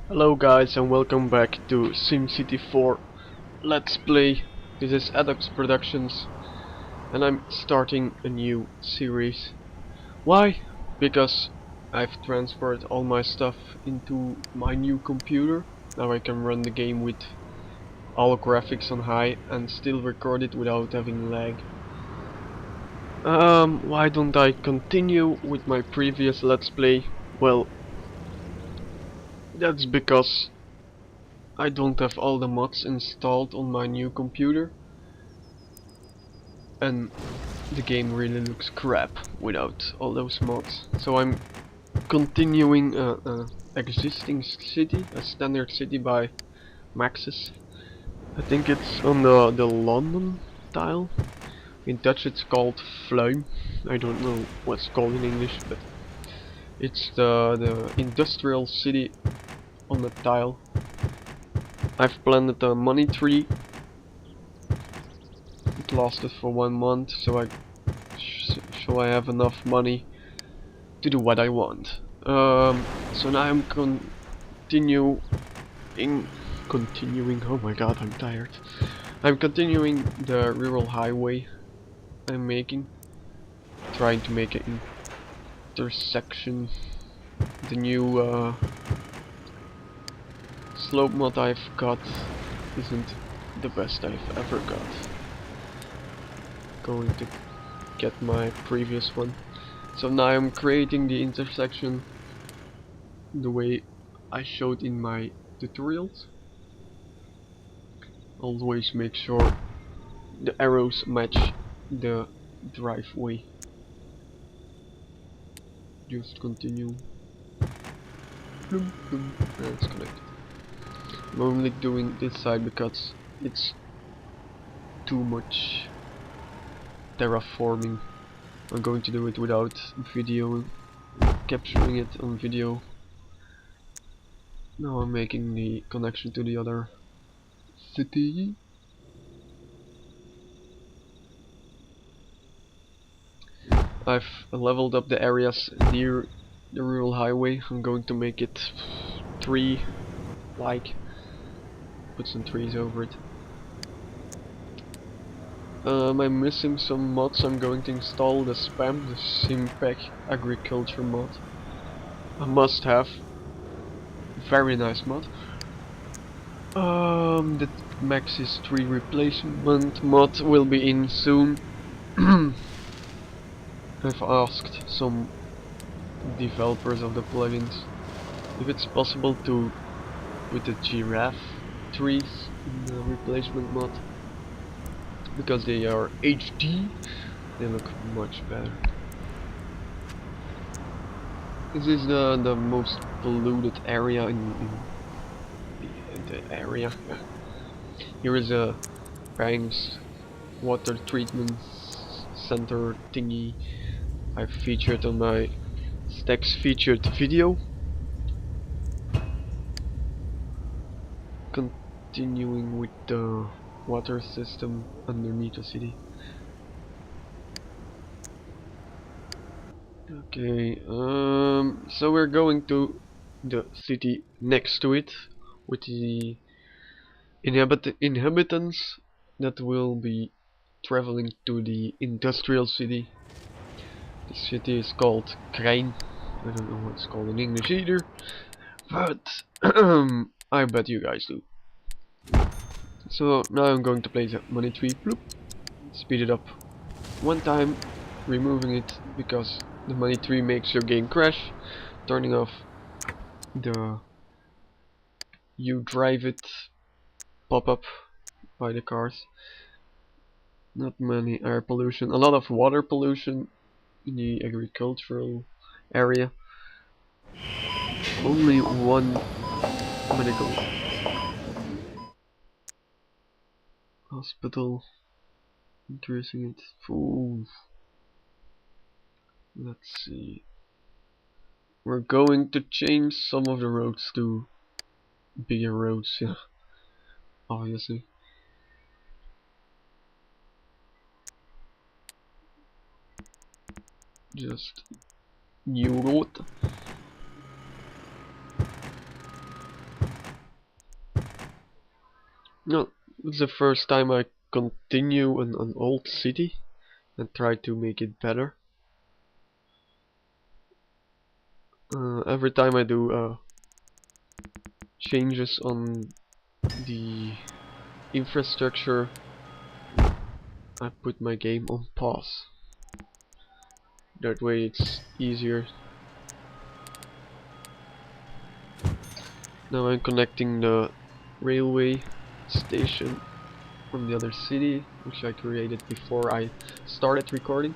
Hello guys and welcome back to SimCity 4 Let's Play. This is Adoxx Productions and I'm starting a new series. Why? Because I've transferred all my stuff into my new computer. Now I can run the game with all graphics on high and still record it without having lag. Why don't I continue with my previous Let's Play? Well, that's because I don't have all the mods installed on my new computer, and the game really looks crap without all those mods. So I'm continuing a existing city, a standard city by Maxis. I think it's on the London tile. In Dutch it's called Fluim. I don't know what's called in English, but it's the industrial city on the tile. I've planted a money tree. It lasted for 1 month, so I have enough money to do what I want. So now I'm continuing. Oh my god, I'm tired. I'm continuing the rural highway I'm making, trying to make an intersection. The new slope mod I've got isn't the best I've ever got. Going to get my previous one. So now I'm creating the intersection the way I showed in my tutorials. Always make sure the arrows match the driveway. Just continue. Bloom, bloom, and it's connected. I'm only doing this side because it's too much terraforming. I'm going to do it without video, capturing it on video. Now I'm making the connection to the other city. I've leveled up the areas near the rural highway. I'm going to make it 3, like, put some trees over it. I'm missing some mods. I'm going to install the spam, the Simpack agriculture mod. A must have. Very nice mod. The Maxis tree replacement mod will be in soon. I've asked some developers of the plugins if it's possible to put the giraffe trees in the replacement mod, because they are HD, they look much better. This is the most polluted area in the area. Here is a Banks water treatment center thingy I featured on my Stacks featured video. Continuing with the water system underneath the city. Okay, so we're going to the city next to it with the inhabitants that will be traveling to the industrial city. The city is called Krijn. I don't know what it's called in English either, but I bet you guys do. So now I'm going to place a money tree, bloop, speed it up 1 time, removing it because the money tree makes your game crash, turning off the you drive it pop-up by the cars. Not many air pollution, a lot of water pollution in the agricultural area. Only 1 medical hospital. Interesting it. Ooh. Let's see. We're going to change some of the roads to bigger roads, yeah, obviously. Just new road. No, it's the first time I continue an old city and try to make it better. Every time I do changes on the infrastructure, I put my game on pause. That way it's easier. Now I'm connecting the railway station from the other city, which I created before I started recording.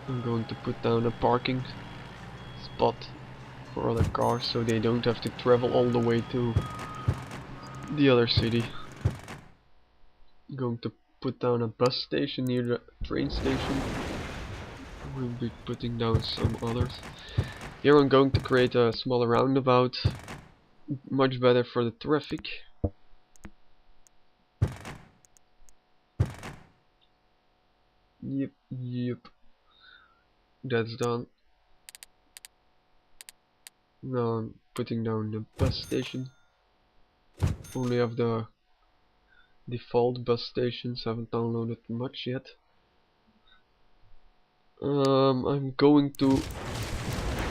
I'm going to put down a parking spot for other cars so they don't have to travel all the way to the other city. I'm going to put down a bus station near the train station. We'll be putting down some others. Here I'm going to create a smaller roundabout, much better for the traffic. Yep, that's done. Now I'm putting down the bus station. Only have the default bus stations, haven't downloaded much yet. I'm going to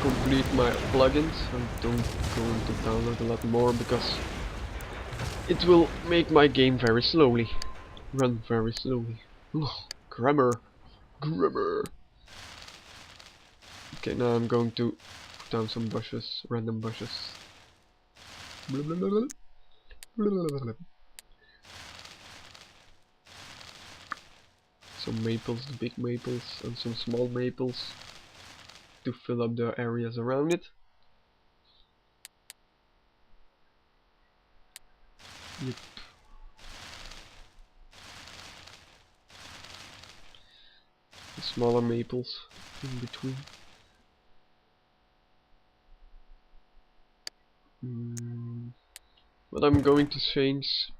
complete my plugins. I'm going to download a lot more because it will make my game very slowly. Run very slowly. Grammar. Okay, now I'm going to put down some bushes, random bushes. Some maples, the big maples, and some small maples to fill up the areas around it. Yep. The smaller maples in between. What I'm going to change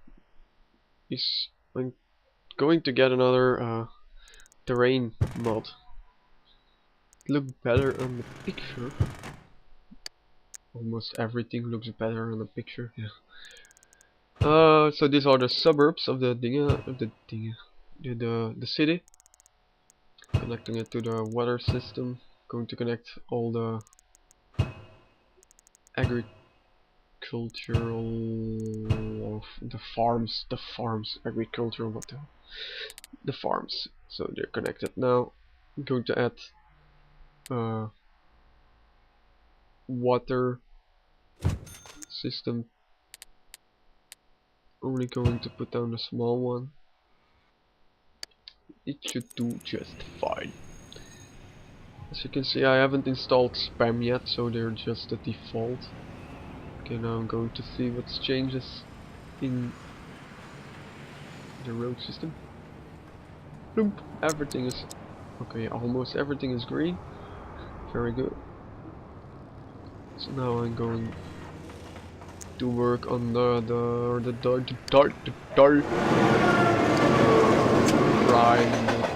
is I'm going to get another terrain mod. It looks better on the picture. Almost everything looks better on the picture. Yeah. So these are the suburbs of the the city. Connecting it to the water system. Going to connect all the agricultural of the farms, agricultural, what the farms. So they're connected now. I'm going to add water system. Only going to put down a small one. It should do just fine. As you can see, I haven't installed spam yet, so they're just the default. Okay, now I'm going to see what changes in the road system. Bloop, everything is okay. Almost everything is green. Very good. So now I'm going to work on the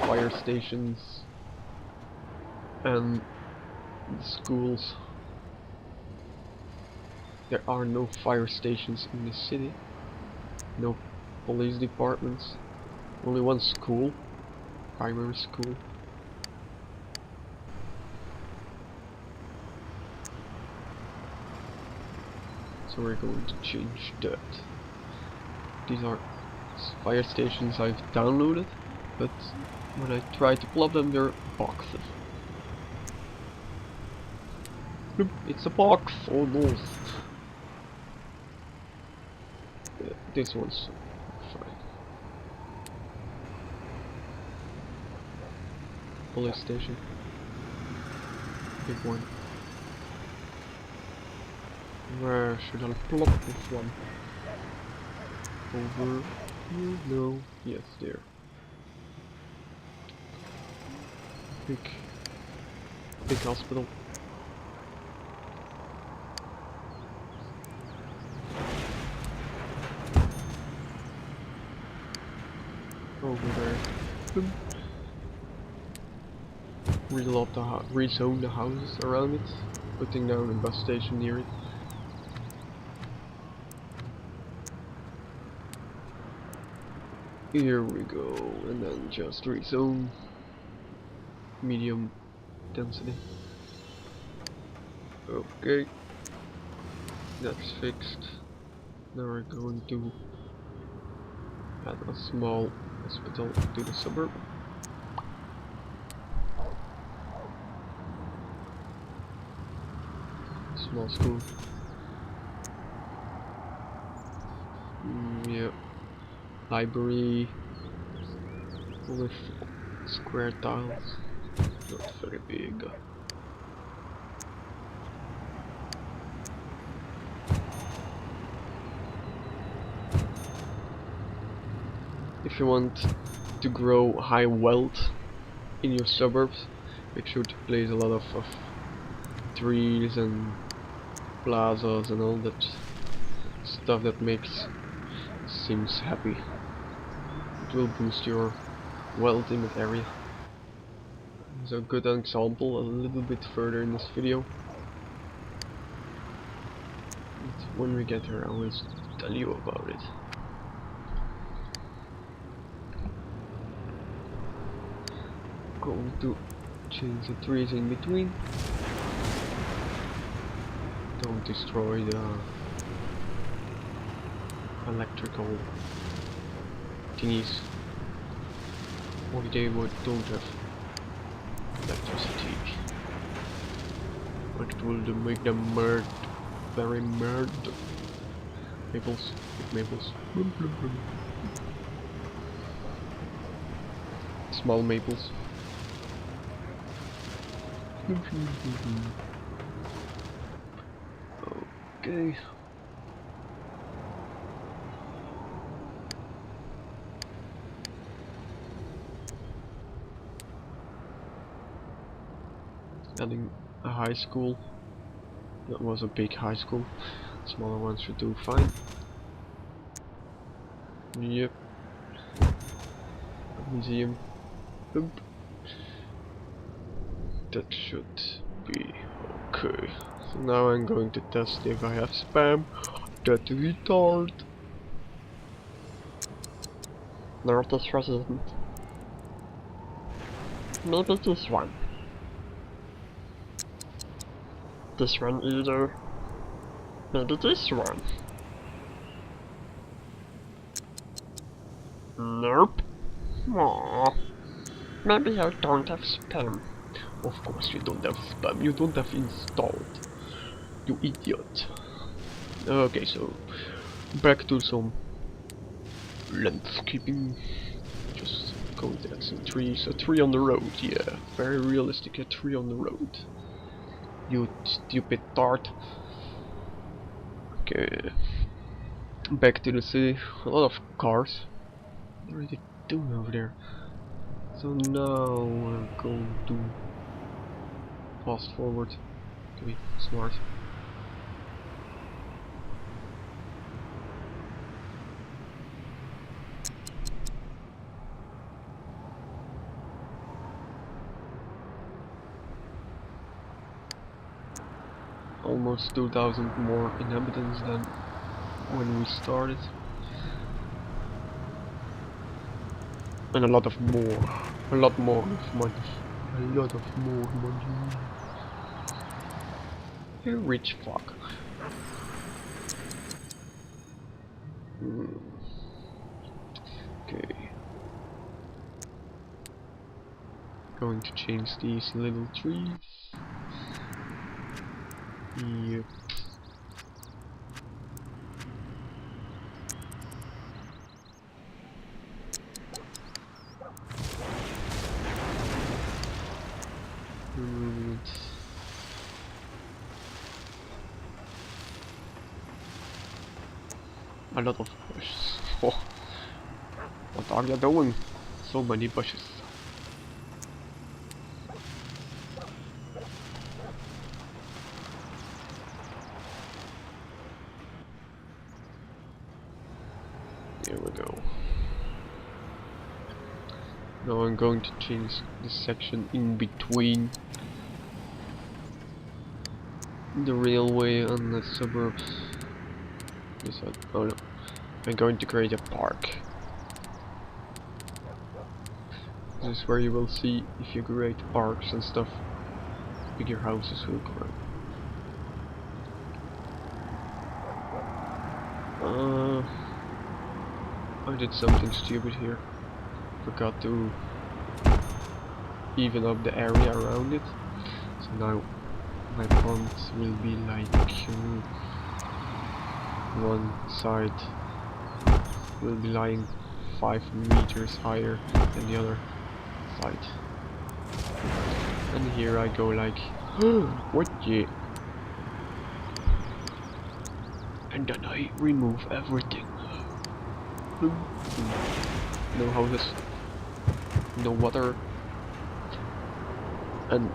fire stations and the schools. There are no fire stations in this city. No police departments. Only one school. Primary school. So we're going to change that. These are fire stations I've downloaded, but when I try to plop them, they're boxes. Look, it's a box, almost. This one's fine. Police station. Big one. Where should I plop this one? Over here? No. Yes, there. Big hospital. Over there. Boom. rezone the houses around it, putting down a bus station near it. Here we go, and then just rezone medium density. Okay, that's fixed. Now we're going to add a small hospital to the suburb. Small school. Yeah. Library with square tiles. Not very big. If you want to grow high wealth in your suburbs, make sure to place a lot of trees and plazas and all that stuff that makes Sims happy. It will boost your wealth in that area. There's a good example a little bit further in this video. But when we get there I will tell you about it. Going to change the trees in between. Don't destroy the electrical thingies. Or they don't have electricity. But it will make them mad, very mad. Maples, maples. Small maples. Okay. Adding a high school. That was a big high school. Smaller ones should do fine. Yep. A museum. Oop. That should be okay. So now I'm going to test if I have spam. That retard. Not this resident. Maybe this one. This one either. Maybe this one. Nope. Aww. Maybe I don't have spam. Of course you don't have spam, you don't have installed. You idiot. Okay, so back to some landscaping. Just going to add some trees. A tree on the road, yeah. Very realistic, a tree on the road. You stupid tart. Okay. Back to the city. A lot of cars. What are they doing over there? So now we're going to fast forward to be smart. Almost 2,000 more inhabitants than when we started. And a lot more of money. A lot of more money. You rich fuck. Okay. Going to change these little trees. Yep. A lot of bushes. Oh, what are you doing? So many bushes. Here we go. Now I'm going to change this section in between the railway and the suburbs. This side. Oh no. I'm going to create a park. This is where you will see, if you create parks and stuff, bigger houses will grow. I did something stupid here. Forgot to even up the area around it. So now my ponds will be like one side will be lying 5 meters higher than the other side. And here I go like, what yeah? And then I remove everything. No houses, no water, and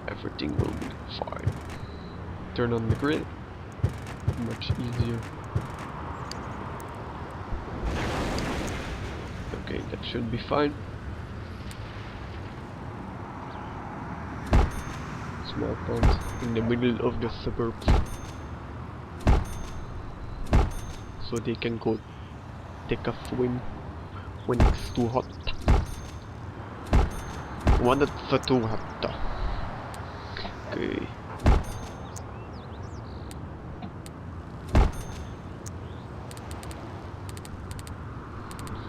everything will be fine. Turn on the grid, much easier. Okay, that should be fine. Small pond in the middle of the suburbs, so they can go take a swim when it's too hot. When it's too hot. Okay.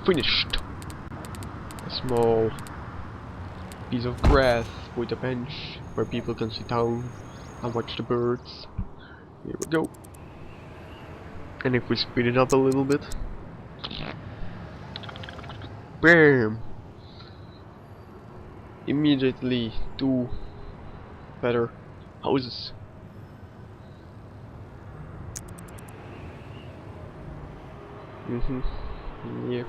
Finished. A small piece of grass with a bench where people can sit down and watch the birds. Here we go. And if we speed it up a little bit, bam! Immediately 2 better houses. Yeah.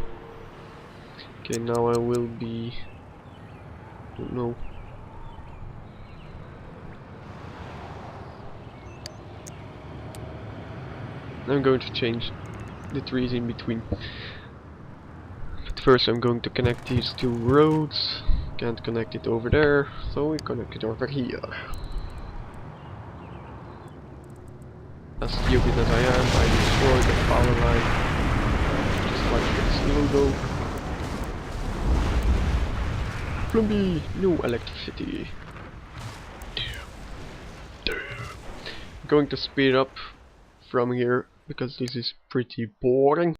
Okay, now I will be, don't know. I'm going to change the trees in between. But first I'm going to connect these 2 roads. Can't connect it over there, so we connect it over here. As stupid as I am, I destroyed the power line. Just like this logo. Plumby, no electricity. Damn. I'm going to speed up from here because this is pretty boring.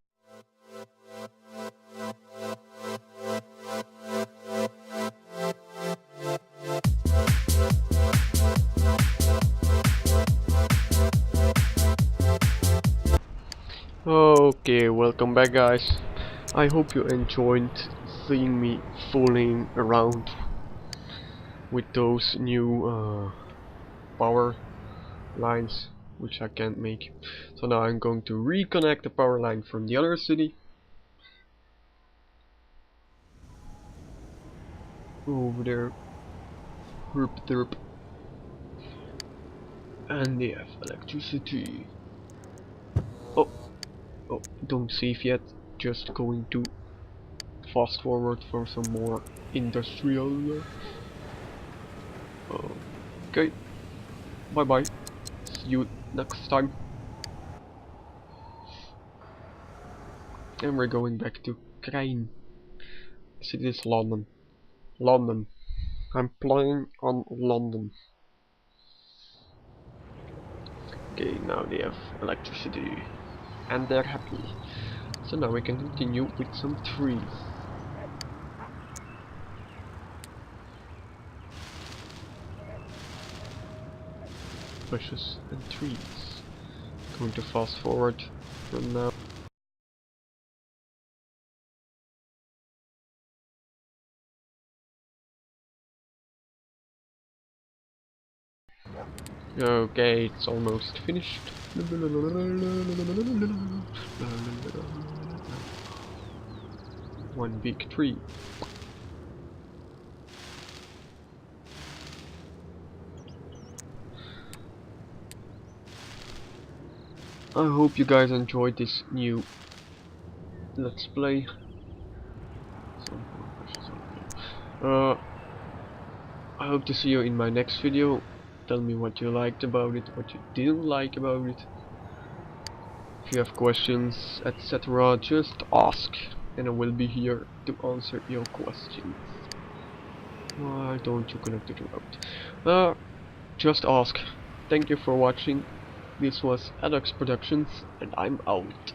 Okay, welcome back guys. I hope you enjoyed seeing me fooling around with those new power lines, which I can't make. So now I'm going to reconnect the power line from the other city over there. Herp derp. And they have electricity. Oh, don't save yet. Just going to fast forward for some more industrial. Okay, bye bye. See you next time. And we're going back to Crane. City is London. London. I'm playing on London. Okay, now they have electricity. And they're happy. So now we can continue with some trees. Bushes and trees. Going to fast forward from now. Okay, it's almost finished. One big tree. I hope you guys enjoyed this new let's play. Uh, I hope to see you in my next video. Tell me what you liked about it, what you didn't like about it. If you have questions, etc., just ask, and I will be here to answer your questions. Why don't you connect to the road? Just ask. Thank you for watching. This was Adoxx Productions, and I'm out.